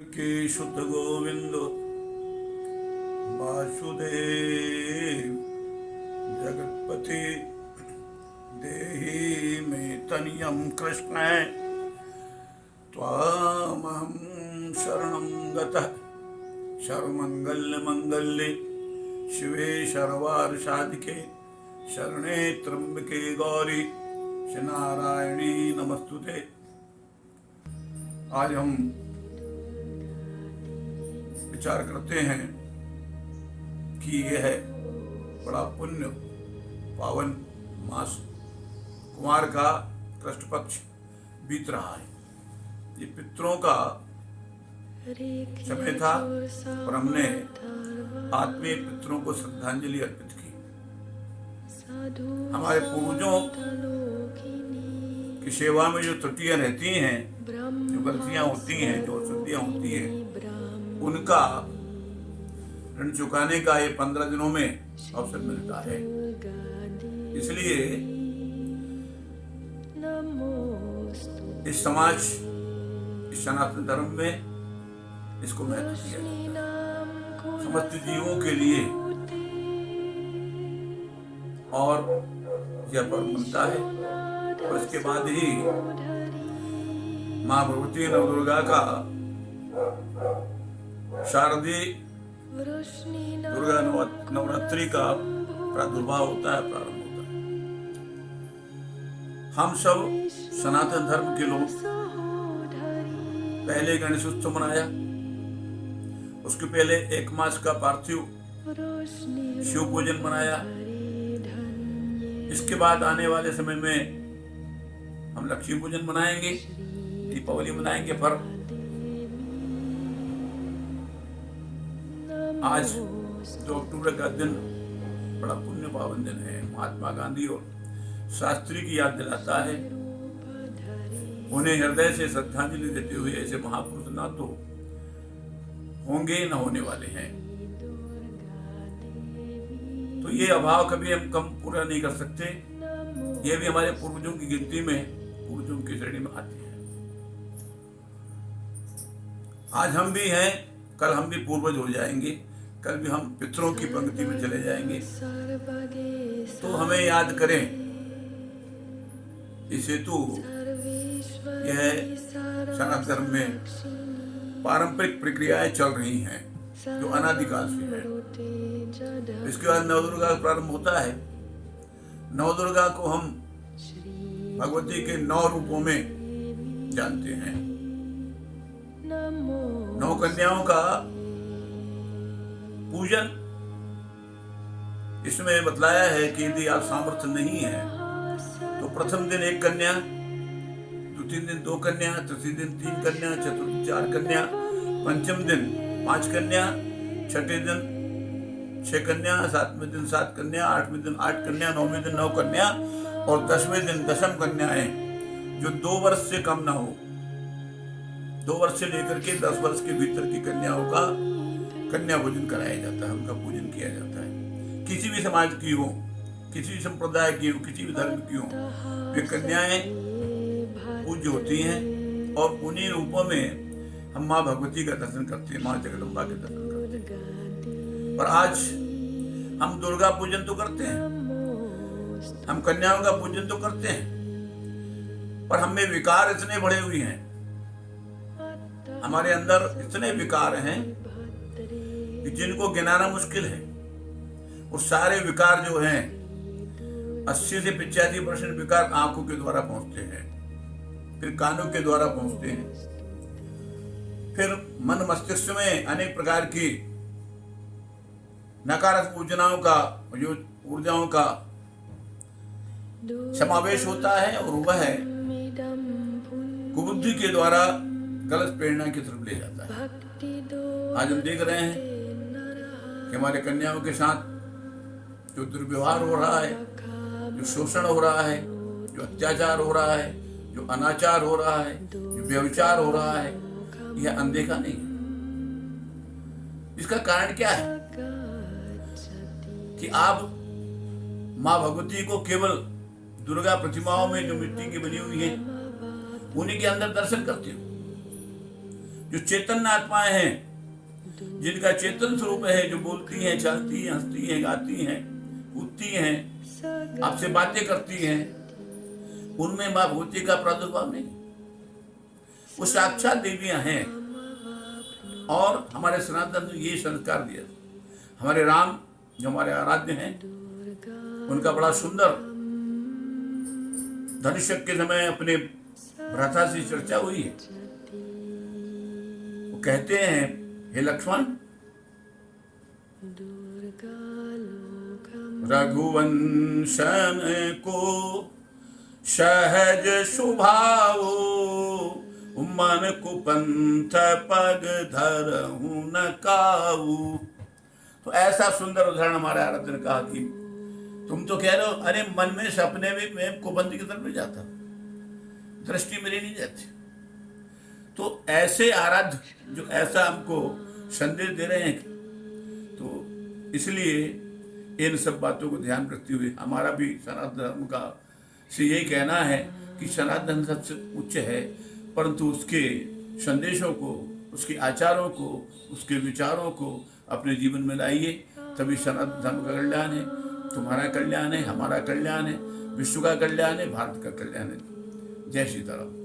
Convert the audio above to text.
के शुद्ध गोविंद वासुदेव जगतपति देहि मे तनियं कृष्ण त्वामहं शरणं गतः सर्वमंगल्ये शिवे सर्वार्थसाधिके शरणे त्र्यंबके गौरी नारायणी नमस्तुते। आज हम विचार करते हैं कि यह बड़ा पुण्य पावन मास कुमार का कृष्ण पक्ष बीत रहा है। ये पितरों का समय था और हमने आत्मीय पितरों को श्रद्धांजलि अर्पित की। हमारे पूर्वजों की सेवा में जो त्रुटियां रहती हैं, जो गलतियां होती हैं, जो अशुद्धियां होती हैं, उनका ऋण चुकाने का ये 15 दिनों में अवसर मिलता है। इसलिए इस समाज, इस सनातन धर्म में इसको महत्व दिया जाता है समस्त जीवों के लिए, और यह पर्व बनता है। और इसके बाद ही माँ भगवती नवदुर्गा का शारदीय दुर्गा नवरात्रि का प्रादुर्भाव होता है, प्रारंभ होता है। हम सब सनातन धर्म के लोग पहले गणेश उत्सव मनाया, उसके पहले 1 मास का पार्थिव शिव पूजन मनाया। इसके बाद आने वाले समय में हम लक्ष्मी पूजन मनाएंगे, दीपावली मनाएंगे। पर आज 2 अक्टूबर का दिन बड़ा पुण्य पावन दिन है। महात्मा गांधी और शास्त्री की याद दिलाता है। उन्हें हृदय से श्रद्धांजलि देते हुए ऐसे महापुरुष ना तो होंगे न होने वाले हैं, तो ये अभाव कभी हम कम पूरा नहीं कर सकते। ये भी हमारे पूर्वजों की गिनती में, पूर्वजों की श्रेणी में आती है। आज हम भी हैं, कल हम भी पूर्वज हो जाएंगे, कल भी हम पितरों की पंक्ति में चले जाएंगे। तो हमें याद करें। इस हेतु यह सनातन धर्म में पारंपरिक प्रक्रियाएं चल रही हैं जो अनादिकाल से है। इसके बाद नवदुर्गा का प्रारंभ होता है। नवदुर्गा को हम भगवती के 9 रूपों में जानते हैं। 9 कन्याओं का पूजन इसमें बतलाया है कि यदि आप सामर्थ्य नहीं है तो प्रथम दिन 1 कन्या, द्वितीय दिन 2 कन्या, तृतीय दिन 3 कन्या, चतुर्थ 4 कन्या, पंचम दिन 5 कन्या, छठे दिन 6 कन्या, 7वें दिन 7 कन्या, 8वें दिन 8 कन्या, 9वें दिन 9 कन्या और 10वें दिन 10 कन्याएं जो 2 वर्ष से कम ना हो। 2 वर्ष से लेकर के 10 वर्ष के भीतर की कन्याओं का कन्या पूजन कराया जाता है, उनका पूजन किया जाता है। किसी भी समाज की हो, किसी भी संप्रदाय की हो, किसी भी धर्म की हो, वे कन्याएं पूज्य होती हैं। और उन्हीं रूपों में हम माँ भगवती का दर्शन करते हैं, माँ जगदम्बा के दर्शन करते हैं। पर आज हम दुर्गा पूजन तो करते हैं, हम कन्याओं का पूजन तो करते हैं, पर हमें विकार इतने बढ़े हुए हैं, हमारे अंदर इतने विकार हैं कि जिनको गिनाना मुश्किल है। और सारे विकार जो हैं 80 से 85% विकार आंखों के द्वारा पहुंचते हैं, फिर कानों के द्वारा पहुंचते हैं, फिर मन मस्तिष्क में अनेक प्रकार की नकारात्मक ऊर्जाओं का समावेश होता है और वह कुबुद्धि के द्वारा गलत प्रेरणा की तरफ ले जाता है। आज हम देख रहे हैं कि हमारे कन्याओं के साथ जो दुर्व्यवहार हो रहा है, जो शोषण हो रहा है, जो अत्याचार हो रहा है, जो अनाचार हो रहा है, जो व्यभिचार हो रहा है, यह अनदेखा नहीं है। इसका कारण क्या है कि आप माँ भगवती को केवल दुर्गा प्रतिमाओं में जो मिट्टी की बनी हुई है उन्हीं के अंदर दर्शन करते हो। जो चेतन आत्माएं हैं, जिनका चेतन स्वरूप है, जो बोलती हैं, चलती हैं, हंसती हैं, गाती हैं, कूदती हैं, आपसे बातें करती हैं, उनमें मां भगवती का प्रादुर्भाव नहीं। वो साक्षात देवियां हैं। और हमारे सनातन ने ये संस्कार दिया। हमारे राम जो हमारे आराध्य हैं, उनका बड़ा सुंदर धनुष्य के समय अपने भ्राता से चर्चा हुई है। वो कहते हैं, हे लक्ष्मण, रघुवंशन को सहज स्वभाव, मन कुपंथ पग धरहु न काऊ। तो ऐसा सुंदर उदाहरण हमारे आराध्य ने कहा कि तुम तो कह रहे हो, अरे मन में सपने में मैं कुपंथ की तरफ नहीं जाता, दृष्टि मेरी नहीं जाती। तो ऐसे आराध्य जो ऐसा हमको संदेश दे रहे हैं, तो इसलिए इन सब बातों को ध्यान रखते हुए हमारा भी सनातन धर्म का से यही कहना है कि सनातन धर्म सबसे उच्च है, परंतु उसके संदेशों को, उसके आचारों को, उसके विचारों को अपने जीवन में लाइए, तभी सनातन धर्म का कल्याण है, तुम्हारा कल्याण है, हमारा कल्याण है, विश्व का कल्याण है, भारत का कल्याण है। जय सीताराम।